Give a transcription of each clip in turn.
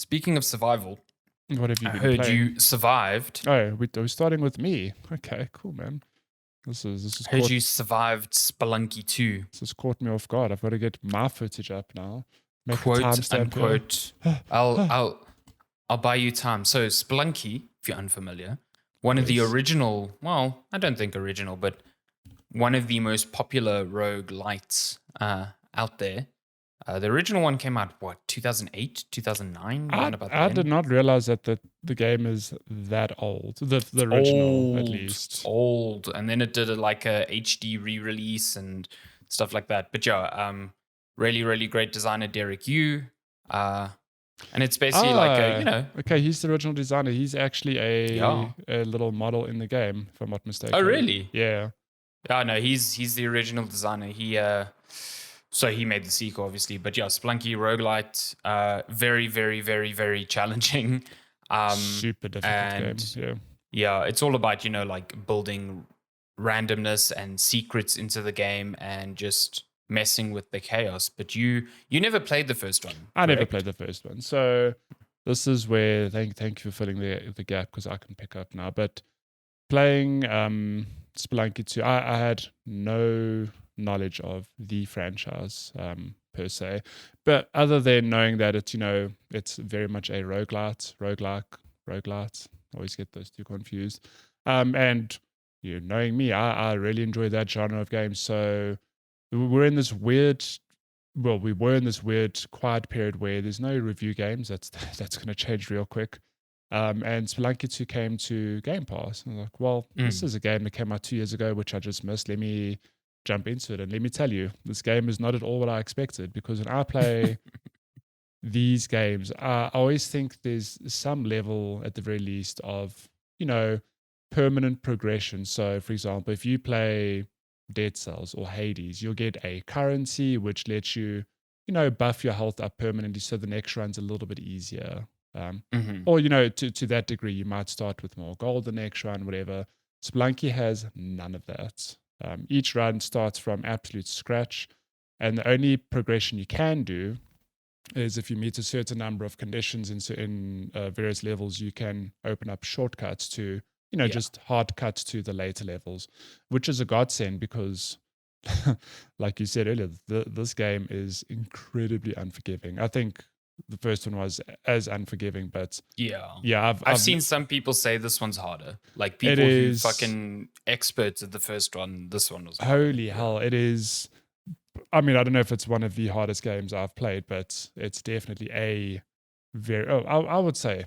speaking of survival, What have you I been heard playing? you survived. Oh, we're starting with me. Okay, cool, man. This is Heard you survived Spelunky 2. This has caught me off guard. I've got to get my footage up now. Make a Quote timestamp here. unquote. I'll buy you time. So Spelunky, if you're unfamiliar, one of the Yes. original, well, I don't think original, but one of the most popular roguelites out there. The original one came out, 2008, 2009? I did not realize that the game is that old. The original, at least. It's old. And then it did like a HD re-release and stuff like that. But yeah, really, really great designer, Derek Yu. And it's basically Okay, he's the original designer. He's actually a little model in the game, if I'm not mistaken. Oh, really? Yeah. Yeah, no, he's the original designer. So he made the sequel, obviously. But yeah, Spelunky roguelite, very, very, very, very challenging. Super difficult game. Yeah, it's all about, like building randomness and secrets into the game and just messing with the chaos. But you never played the first one. I never played the first one. So this is where thank you for filling the gap, because I can pick up now. But playing Spelunky 2, I had no knowledge of the franchise per se, but other than knowing that it's very much a roguelite. I always get those two confused. And knowing me, I really enjoy that genre of games. So we were in this weird quiet period where there's no review games. That's going to change real quick. And Spelunky 2 came to Game Pass. And I was like, well, this is a game that came out 2 years ago, which I just missed. Let me jump into it. And let me tell you, this game is not at all what I expected, because when I play these games, I always think there's some level, at the very least, of, permanent progression. So, for example, if you play Dead Cells or Hades, you'll get a currency which lets you, buff your health up permanently, so the next run's a little bit easier. Or, to that degree, you might start with more gold the next run, whatever. Spelunky has none of that. Each run starts from absolute scratch, and the only progression you can do is if you meet a certain number of conditions in various levels, you can open up shortcuts to, just hard cuts to the later levels, which is a godsend because, like you said earlier, this game is incredibly unforgiving. I think the first one was as unforgiving, but I've seen some people say this one's harder. Like people who fucking experts at the first one, this one was harder. Holy hell, it is. I mean, I don't know if it's one of the hardest games I've played, but it's definitely I would say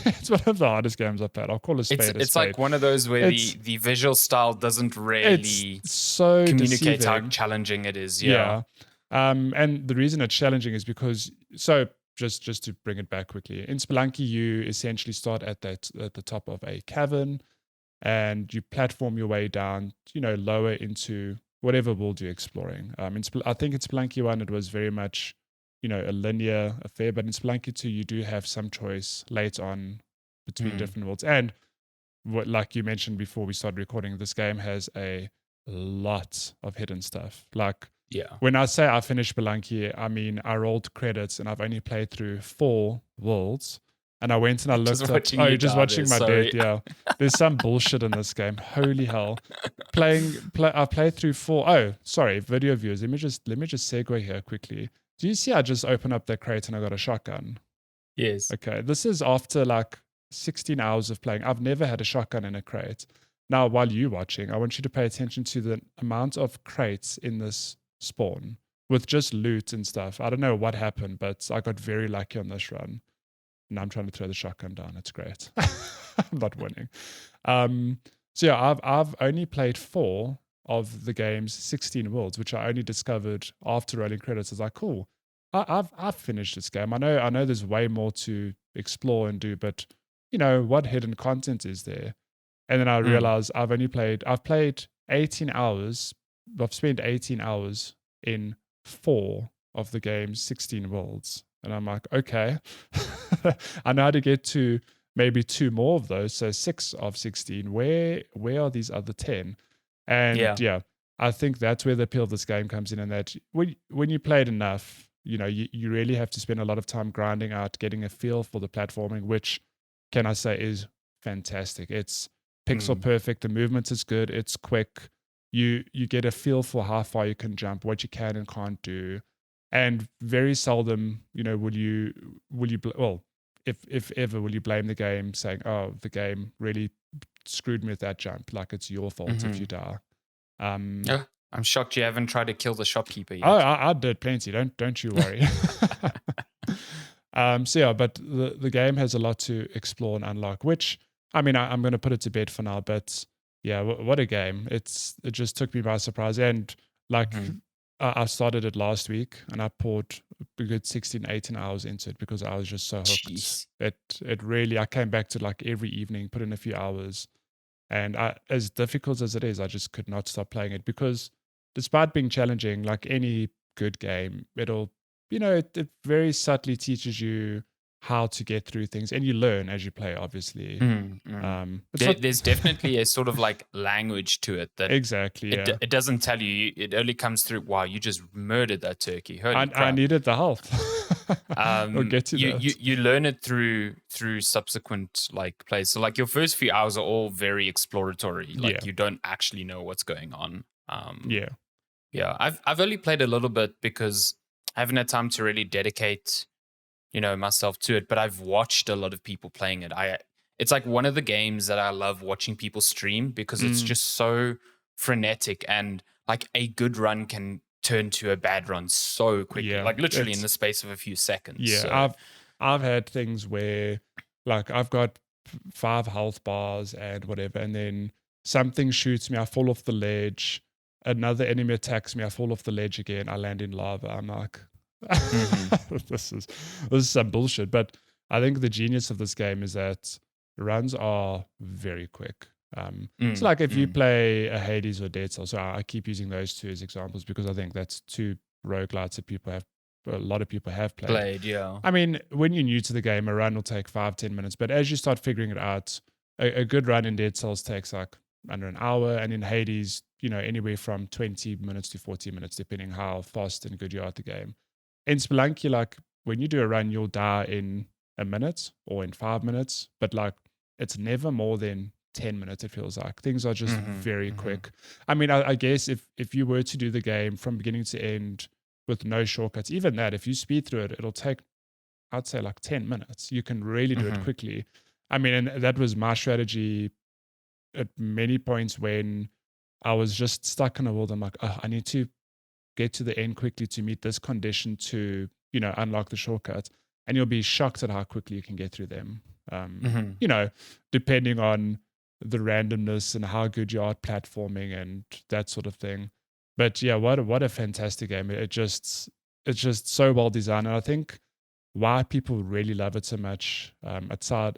it's one of the hardest games I've played. I'll call it a spade. It's like one of those where the visual style doesn't really so communicate deceiving. how challenging it is. Yeah. And the reason it's challenging is because, so just to bring it back quickly, in Spelunky, you essentially start at the top of a cavern, and you platform your way down, lower into whatever world you're exploring. I think in Spelunky 1, it was very much, a linear affair, but in Spelunky 2, you do have some choice late on between different worlds. And like you mentioned before we started recording, this game has a lot of hidden stuff. Like, when I say I finished Spelunky, I mean I rolled credits and I've only played through 4 worlds. And I went and I looked up. Oh, you're just watching my death. Yeah, there's some bullshit in this game. Holy hell! I played through 4. Oh, sorry, video viewers. Let me just segue here quickly. Do you see? I just opened up that crate and I got a shotgun. Yes. Okay, this is after like 16 hours of playing. I've never had a shotgun in a crate. Now, while you're watching, I want you to pay attention to the amount of crates in this spawn with just loot and stuff. I don't know what happened, but I got very lucky on this run. Now I'm trying to throw the shotgun down. It's great. I'm not winning. So yeah, I've only played 4 of the game's 16 worlds, which I only discovered after rolling credits. I was like, cool, I've finished this game. I know there's way more to explore and do, but what hidden content is there? And then I realized I've played 18 hours. I've spent 18 hours in 4 of the game's 16 worlds. And I'm like, okay, I know how to get to maybe 2 more of those. So 6 of 16. Where are these other 10? And yeah, I think that's where the appeal of this game comes in, and that when you play it enough, you really have to spend a lot of time grinding out, getting a feel for the platforming, which can I say is fantastic. It's pixel perfect. The movement is good. It's quick. You get a feel for how far you can jump, what you can and can't do, and very seldom, will you well, if ever, will you blame the game, saying, "Oh, the game really screwed me with that jump." Like it's your fault if you die. Yeah, I'm shocked you haven't tried to kill the shopkeeper yet. Oh, I did plenty. Don't you worry. So yeah, but the game has a lot to explore and unlock, which I mean, I'm going to put it to bed for now, but yeah, what a game. It just took me by surprise. And like I started it last week and I poured a good 16, 18 hours into it because I was just so hooked. Jeez. It really, I came back to like every evening, put in a few hours. And as difficult as it is, I just could not stop playing it because despite being challenging, like any good game, it'll, it very subtly teaches you how to get through things, and you learn as you play, obviously. There's definitely a sort of like language to it that exactly, yeah. It doesn't tell you. It only comes through, wow, you just murdered that turkey. Holy crap. I needed the health. We'll get to that. You learn it through subsequent like plays. So like your first few hours are all very exploratory. Like you don't actually know what's going on. Yeah. I've only played a little bit because I haven't had time to really dedicate, myself to it. But I've watched a lot of people playing it. It's like one of the games that I love watching people stream because it's just so frenetic, and like a good run can turn to a bad run so quickly, like literally in the space of a few seconds. Yeah, so. I've had things where like I've got 5 health bars and whatever, and then something shoots me, I fall off the ledge. Another enemy attacks me, I fall off the ledge again, I land in lava. I'm like, this is some bullshit. But I think the genius of this game is that runs are very quick. So like if you play a Hades or Dead Cells, so I keep using those two as examples because I think that's two roguelites that a lot of people have played. Yeah. I mean, when you're new to the game, a run will take 5-10 minutes, but as you start figuring it out, a good run in Dead Cells takes like under an hour, and in Hades, anywhere from 20 minutes to 40 minutes, depending how fast and good you are at the game. In Spelunky, like when you do a run, you'll die in a minute or in 5 minutes, but like it's never more than 10 minutes, it feels like. Things are just very quick. I mean, I guess if you were to do the game from beginning to end with no shortcuts, even that, if you speed through it, it'll take, I'd say like 10 minutes. You can really do it quickly. I mean, and that was my strategy at many points when I was just stuck in a world. I'm like, oh, I need to get to the end quickly to meet this condition to, unlock the shortcut. And you'll be shocked at how quickly you can get through them. Depending on the randomness and how good you are at platforming and that sort of thing. But yeah, what a fantastic game. It's just so well designed. And I think why people really love it so much, outside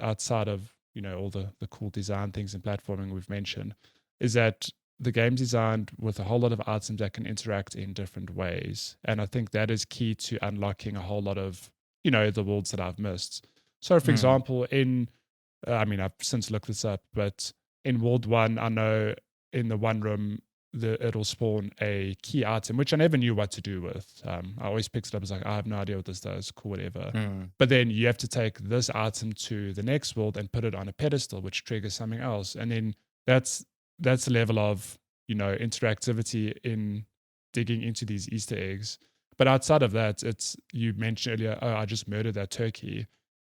of, all the cool design things and platforming we've mentioned, is that the game's designed with a whole lot of items that can interact in different ways. And I think that is key to unlocking a whole lot of, the worlds that I've missed. So for example, I've since looked this up, but in World 1, I know in the one room, it'll spawn a key item, which I never knew what to do with. I always picked it up as like, I have no idea what this does, cool, whatever. But then you have to take this item to the next world and put it on a pedestal, which triggers something else. And then that's the level of, interactivity in digging into these Easter eggs. But outside of that, you mentioned earlier, I just murdered that turkey.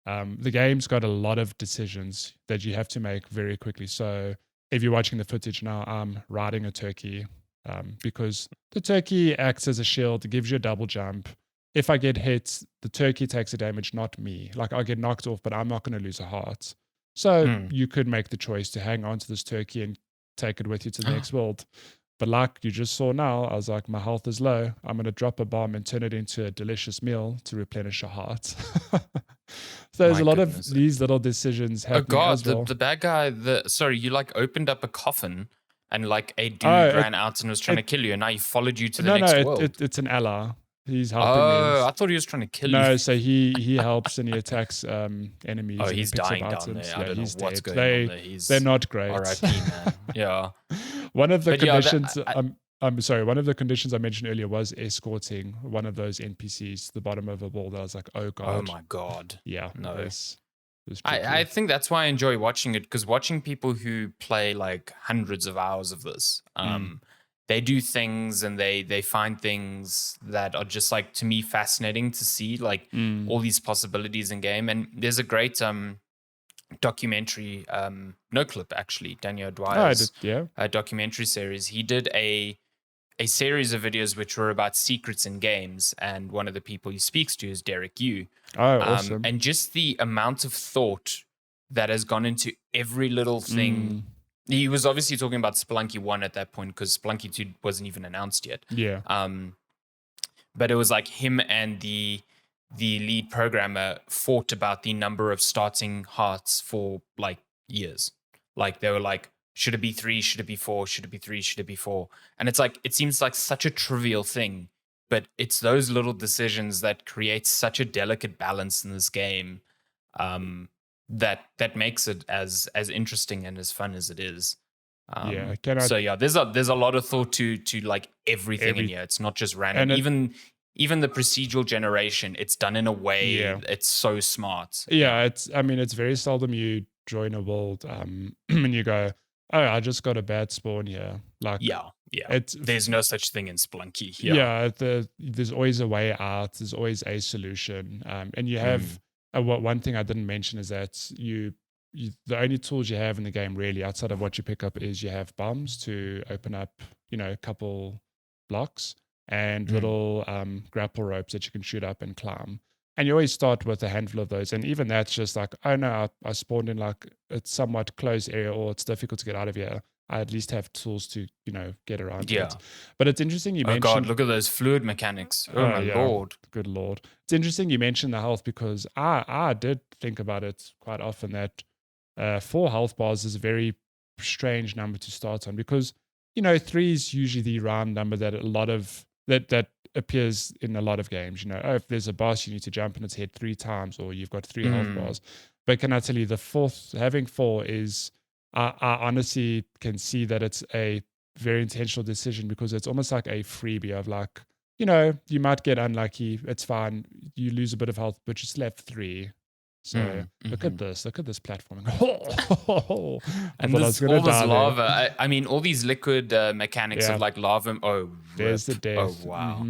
The game's got a lot of decisions that you have to make very quickly. So if you're watching the footage now, I'm riding a turkey because the turkey acts as a shield, it gives you a double jump. If I get hit, the turkey takes the damage, not me. Like I'll get knocked off, but I'm not going to lose a heart. So you could make the choice to hang on to this turkey and take it with you to the next world. But like you just saw now, I was like, my health is low. I'm going to drop a bomb and turn it into a delicious meal to replenish a heart. So there's a lot of these little decisions happening as well. The bad guy, you like opened up a coffin and like a dude ran out and was trying to kill you, and now he followed you to the next world. It's an ally. He's helping me. I thought he was trying to kill you. No, so he helps and he attacks enemies. Oh, he's dying down there. I don't know what's going on there. They're not great. R.I.P. man. Yeah. One of the conditions. I'm sorry, one of the conditions I mentioned earlier was escorting one of those NPCs to the bottom of a wall. That I was like, oh god. Oh my god. Yeah. No. It was I think that's why I enjoy watching it, because watching people who play like hundreds of hours of this, they do things and they find things that are just like, to me, fascinating to see, like all these possibilities in game. And there's a great documentary, No Clip actually, Daniel Dwyer's documentary series. He did a series of videos which were about secrets in games, and one of the people he speaks to is Derek Yu. Oh, awesome. And just the amount of thought that has gone into every little thing. He was obviously talking about Spelunky 1 at that point, because Spelunky 2 wasn't even announced yet. Yeah. But it was like him and the lead programmer fought about the number of starting hearts for like years. Like they were like, should it be 3? Should it be 4? Should it be 3? Should it be 4? And it's like, it seems like such a trivial thing, but it's those little decisions that create such a delicate balance in this game, that makes it as interesting and as fun as it is. So yeah, there's a lot of thought to like everything in here. It's not just random. Even the procedural generation, it's done in a way it's so smart. Yeah, it's very seldom you join a world and you go, oh, I just got a bad spawn here. Like there's no such thing in Spelunky. There's always a way out. There's always a solution. And you have one thing I didn't mention is that you the only tools you have in the game really outside of what you pick up is you have bombs to open up, a couple blocks, and little grapple ropes that you can shoot up and climb. And you always start with a handful of those. And even that's just like, oh no, I spawned in like a somewhat closed area, or it's difficult to get out of here. I at least have tools to, get around it. But it's interesting you mentioned... Oh God, look at those fluid mechanics. Oh my Lord. Good Lord. It's interesting you mentioned the health, because I did think about it quite often that 4 health bars is a very strange number to start on, because, 3 is usually the round number that a lot of... that appears in a lot of games. If there's a boss, you need to jump in its head 3 times, or you've got 3 health bars. But can I tell you, having 4 is... I honestly can see that it's a very intentional decision, because it's almost like a freebie of like, you might get unlucky. It's fine. You lose a bit of health, but you still have 3. So look at this platforming. And all this lava. I mean, all these liquid mechanics of like lava. Oh, there's the death. Oh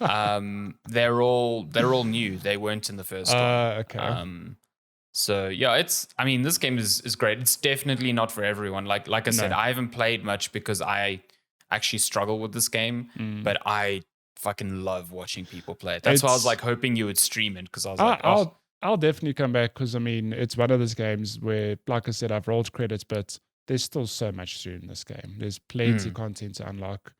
wow. They're all new. They weren't in the first one. Okay. So yeah, this game is great. It's definitely not for everyone. Like I said, I haven't played much because I actually struggle with this game, but I fucking love watching people play it. That's why I was like hoping you would stream it, because I was like, I'll definitely come back, because it's one of those games where, like I said, I've rolled credits, but there's still so much to do in this game. There's plenty of content to unlock.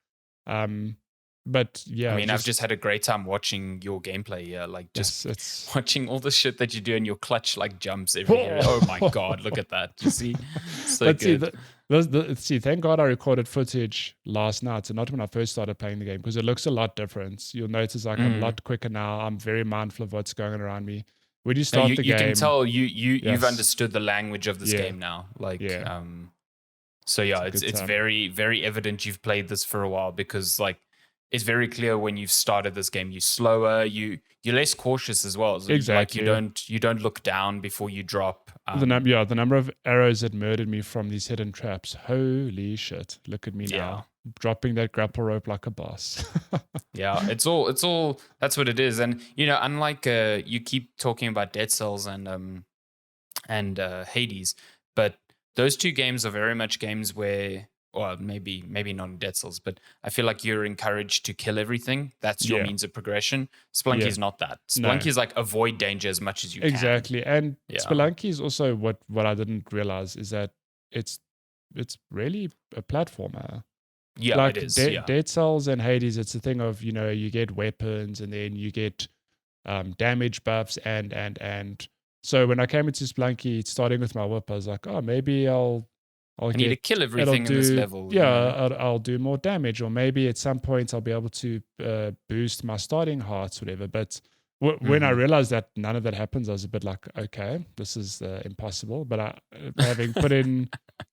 But yeah, I've just had a great time watching your gameplay here, like just watching all the shit that you do, and your clutch like jumps everywhere. Oh my God, look at that. You see? So good. Thank God I recorded footage last night, so not when I first started playing the game, because it looks a lot different. You'll notice like I'm a lot quicker now. I'm very mindful of what's going on around me. When you start the game, you can tell you've understood the language of this game now. Like, so yeah, it's very, very evident you've played this for a while, because like it's very clear when you've started this game, you're slower, you're less cautious as well. So exactly. Like you don't look down before you drop. The number of arrows that murdered me from these hidden traps. Holy shit! Look at me now, dropping that grapple rope like a boss. Yeah, it's all. That's what it is. And unlike you keep talking about Dead Cells and Hades, but those 2 games are very much games where, or maybe not Dead Cells, but I feel like you're encouraged to kill everything. That's your means of progression. Spelunky is not that. Spelunky is like avoid danger as much as you can. Exactly. And Spelunky is also what I didn't realize is that it's really a platformer. Yeah, like it is. Dead Cells and Hades, it's a thing of, you get weapons and then you get damage buffs and so when I came into Spelunky, starting with my whip, I was like, oh, maybe I need to kill everything in this level. Yeah, I'll do more damage, or maybe at some point I'll be able to boost my starting hearts, whatever. But when I realized that none of that happens, I was a bit like, okay, this is impossible. But having put in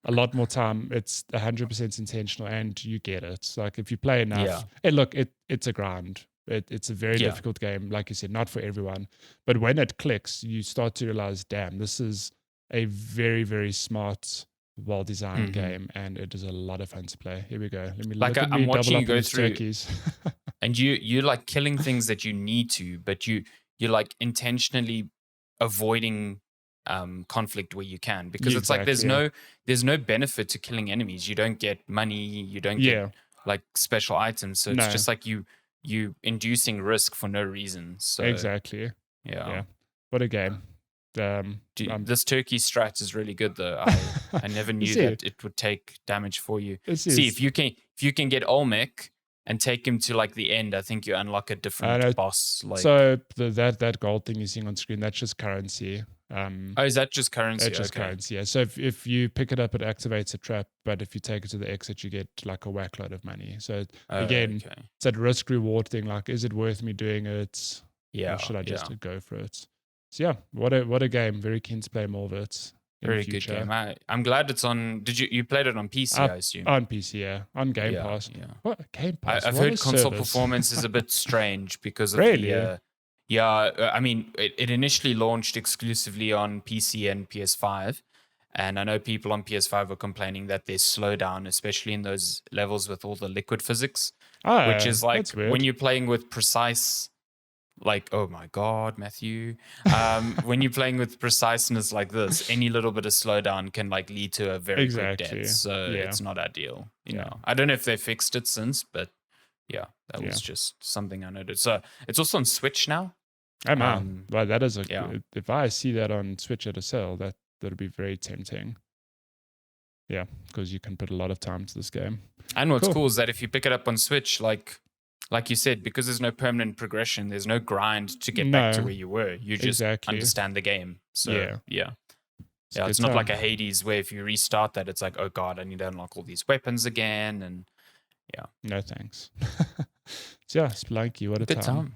a lot more time. It's 100% intentional, and you get it. Like if you play enough, and look, it's a grind. It's a very difficult game, like you said, not for everyone. But when it clicks, you start to realize, damn, this is a very, very smart, well-designed game, and it is a lot of fun to play. Here we go. Let me look at me double up these turkeys. And you're like killing things that you need to, but you're like intentionally avoiding conflict where you can, because it's like there's no benefit to killing enemies. You don't get money, you don't get like special items, so it's just like you inducing risk for no reason. So exactly. Yeah. What a game. This turkey strat is really good though. I never knew that it would take damage for you. See, if you can get Olmec and take him to like the end, I think you unlock a different boss. Like, so that gold thing you're seeing on screen, that's just currency. Is that just currency? It's just currency, yeah. So if you pick it up, it activates a trap, but if you take it to the exit, you get like a whack load of money. So again, it's that risk reward thing. Like, is it worth me doing it? Or should I just go for it? So yeah, what a game. Very keen to play more of it. Very good game. I'm glad it's on. Did you played it on PC? I assume on PC, yeah, on Game Pass. Yeah. What Game Pass? I've heard console performance is a bit strange because of the. I mean, it initially launched exclusively on PC and PS5, and I know people on PS5 are complaining that there's slowdown, especially in those levels with all the liquid physics, which is like when you're playing with precise. Like, oh my God, Matthew. When you're playing with preciseness like this, any little bit of slowdown can like lead to a very quick death. So it's not ideal. You know, I don't know if they fixed it since, but that was just something I noticed. So it's also on Switch now. Oh man, well, that is if I see that on Switch at a sale, that'll be very tempting. Yeah, because you can put a lot of time to this game. And what's cool is that if you pick it up on Switch, like you said, because there's no permanent progression, there's no grind to get back to where you were. You just understand the game. So it's not like a Hades where if you restart that, it's like, oh God, I need to unlock all these weapons again. And no thanks. So yeah, Spelunky, what a good time.